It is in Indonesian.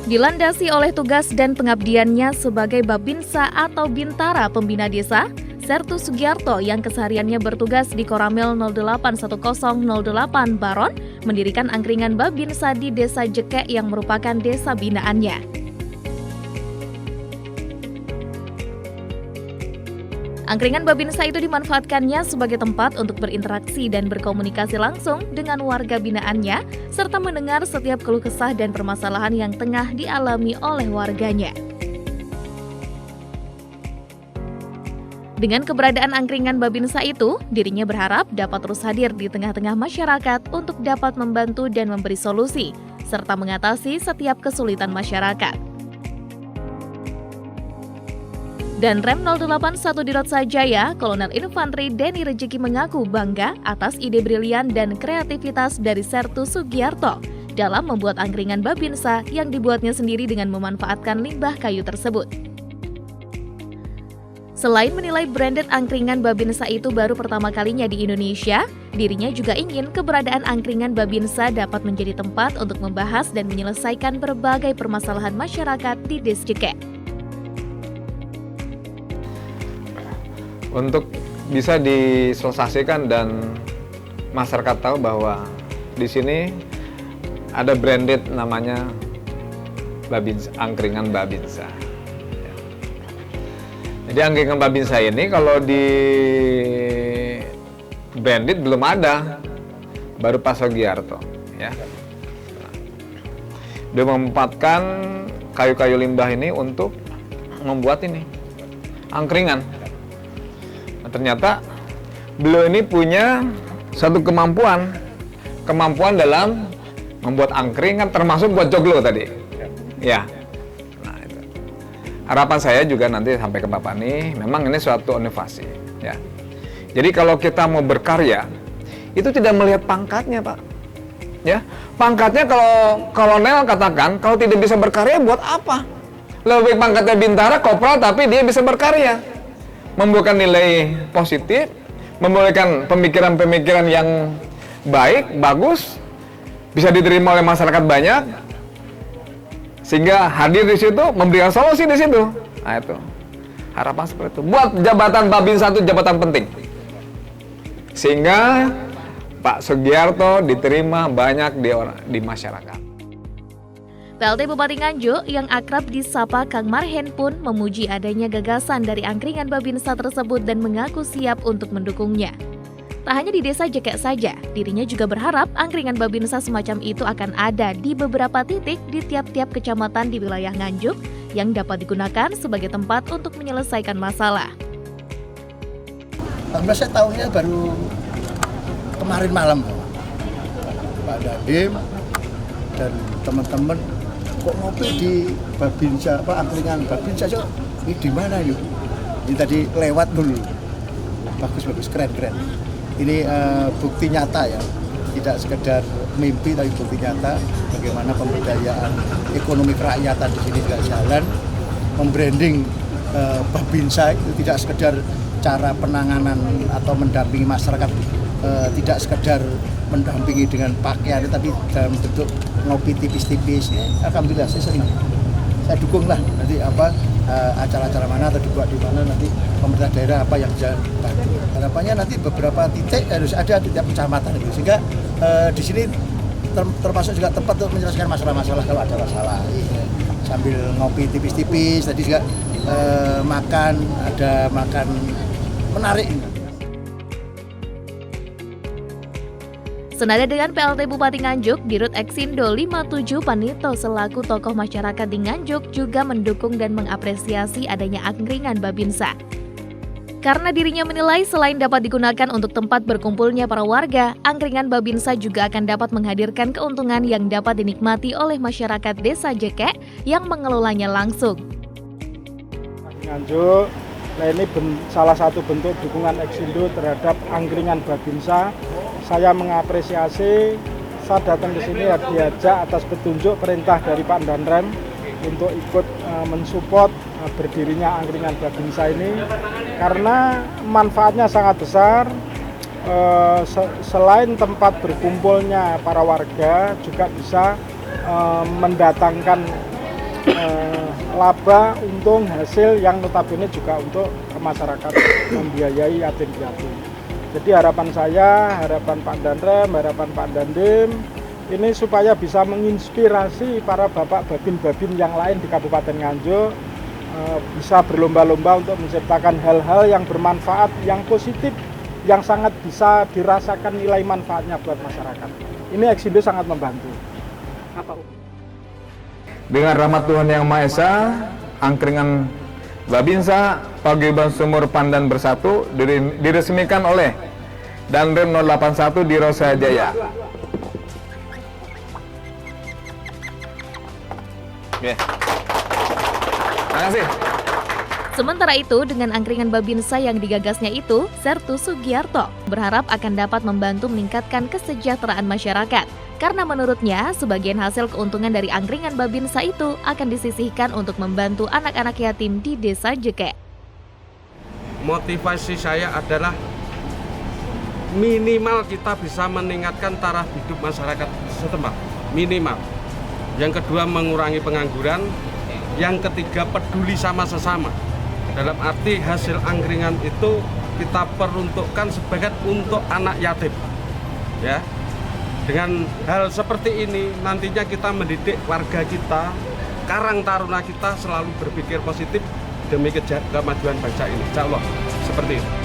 Dilandasi oleh tugas dan pengabdiannya sebagai Babinsa atau Bintara Pembina Desa, Sertus Sugiarto yang kesehariannya bertugas di Koramil 081008 Baron mendirikan angkringan Babinsa di Desa Jekek yang merupakan desa binaannya. Angkringan Babinsa itu dimanfaatkannya sebagai tempat untuk berinteraksi dan berkomunikasi langsung dengan warga binaannya, serta mendengar setiap keluh kesah dan permasalahan yang tengah dialami oleh warganya. Dengan keberadaan angkringan Babinsa itu, dirinya berharap dapat terus hadir di tengah-tengah masyarakat untuk dapat membantu dan memberi solusi, serta mengatasi setiap kesulitan masyarakat. Dan Rem 081 Dirot Sajaya, Kolonel Infantri Denny Rejeki mengaku bangga atas ide brilian dan kreativitas dari Sertus Sugiarto dalam membuat angkringan Babinsa yang dibuatnya sendiri dengan memanfaatkan limbah kayu tersebut. Selain menilai branded angkringan Babinsa itu baru pertama kalinya di Indonesia, dirinya juga ingin keberadaan angkringan Babinsa dapat menjadi tempat untuk membahas dan menyelesaikan berbagai permasalahan masyarakat di Desa Jekek. Untuk bisa disosialisasikan dan masyarakat tahu bahwa di sini ada branded namanya Babinsa, angkringan Babinsa. Jadi angkringan Babinsa ini kalau di branded belum ada, baru Pak Sugiarto. Ya. Dia memanfaatkan kayu-kayu limbah ini untuk membuat ini angkringan. Nah, ternyata beliau ini punya satu kemampuan dalam membuat angkringan, termasuk buat joglo tadi. Ya. Nah, itu. Harapan saya juga nanti sampai ke Bapak nih, memang ini suatu inovasi. Ya. Jadi kalau kita mau berkarya, itu tidak melihat pangkatnya, Pak. Ya, pangkatnya kalau kolonel katakan, kalau tidak bisa berkarya buat apa? Lebih baik pangkatnya bintara, kopral, tapi dia bisa berkarya. Membuahkan nilai positif, membuahkan pemikiran-pemikiran yang baik, bagus, bisa diterima oleh masyarakat banyak, sehingga hadir di situ, memberikan solusi di situ. Nah itu, harapan seperti itu. Buat jabatan Babinsa itu jabatan penting, sehingga Pak Sugiarto diterima banyak di masyarakat. PLT Bupati Nganjuk yang akrab disapa Kang Marhen pun memuji adanya gagasan dari angkringan Babinsa tersebut dan mengaku siap untuk mendukungnya. Tak hanya di Desa Jekek saja, dirinya juga berharap angkringan Babinsa semacam itu akan ada di beberapa titik di tiap-tiap kecamatan di wilayah Nganjuk yang dapat digunakan sebagai tempat untuk menyelesaikan masalah. Saya tahunya baru kemarin malam, Pak Dadim dan teman-teman kok ngopi di Babinsa, angkringan Babinsa, ini di mana ini? Ini tadi lewat dulu, bagus, keren. Ini bukti nyata ya, tidak sekedar mimpi tapi bukti nyata bagaimana pemberdayaan ekonomi kerakyatan di sini juga jalan, membranding Babinsa itu tidak sekedar cara penanganan atau mendampingi masyarakat, tidak sekedar mendampingi dengan pakaian, tapi dalam bentuk ngopi tipis-tipis. Alhamdulillah saya senang, saya dukung lah nanti acara-acara mana atau dibuat di mana, nanti pemerintah daerah apa yang bisa bantu. Harapannya nanti beberapa titik harus ada di tiap kecamatan itu, sehingga di sini termasuk juga tempat untuk menyelesaikan masalah-masalah kalau ada masalah. Sambil ngopi tipis-tipis, tadi juga ada makan menarik. Senada dengan PLT Bupati Nganjuk, Dirut Eksindo 57 Panito selaku tokoh masyarakat di Nganjuk juga mendukung dan mengapresiasi adanya angkringan Babinsa. Karena dirinya menilai selain dapat digunakan untuk tempat berkumpulnya para warga, angkringan Babinsa juga akan dapat menghadirkan keuntungan yang dapat dinikmati oleh masyarakat Desa Jekek yang mengelolanya langsung. Nganjuk, nah ini salah satu bentuk dukungan Eksindo terhadap angkringan Babinsa. Saya mengapresiasi, saya datang ke sini diajak atas petunjuk perintah dari Pak Danrem untuk ikut mensupport berdirinya angkringan Babinsa ini, karena manfaatnya sangat besar. Selain tempat berkumpulnya para warga, juga bisa mendatangkan laba, untung, hasil yang notabene juga untuk masyarakat membiayai yatim piatu. Jadi harapan saya, harapan Pak Danrem, harapan Pak Dandim, ini supaya bisa menginspirasi para bapak babin-babin yang lain di Kabupaten Nganjuk bisa berlomba-lomba untuk menciptakan hal-hal yang bermanfaat, yang positif, yang sangat bisa dirasakan nilai manfaatnya buat masyarakat. Ini Eksindo sangat membantu. Dengan rahmat Tuhan Yang Maha Esa, angkringan Babinsa Paguyuban Sumur Pandan Bersatu diresmikan oleh Danrem 081 di Rosa Jaya. Oke. Terima kasih. Sementara itu, dengan angkringan Babinsa yang digagasnya itu, Sertu Sugiarto berharap akan dapat membantu meningkatkan kesejahteraan masyarakat. Karena menurutnya, sebagian hasil keuntungan dari angkringan Babinsa itu akan disisihkan untuk membantu anak-anak yatim di Desa Jeke. Motivasi saya adalah minimal kita bisa meningkatkan taraf hidup masyarakat setempat. Minimal. Yang kedua, mengurangi pengangguran. Yang ketiga, peduli sama sesama. Dalam arti hasil angkringan itu kita peruntukkan sebagai untuk anak yatim. Ya. Dengan hal seperti ini nantinya kita mendidik warga kita, karang taruna kita selalu berpikir positif demi kemajuan bangsa ini. Insya Allah seperti itu.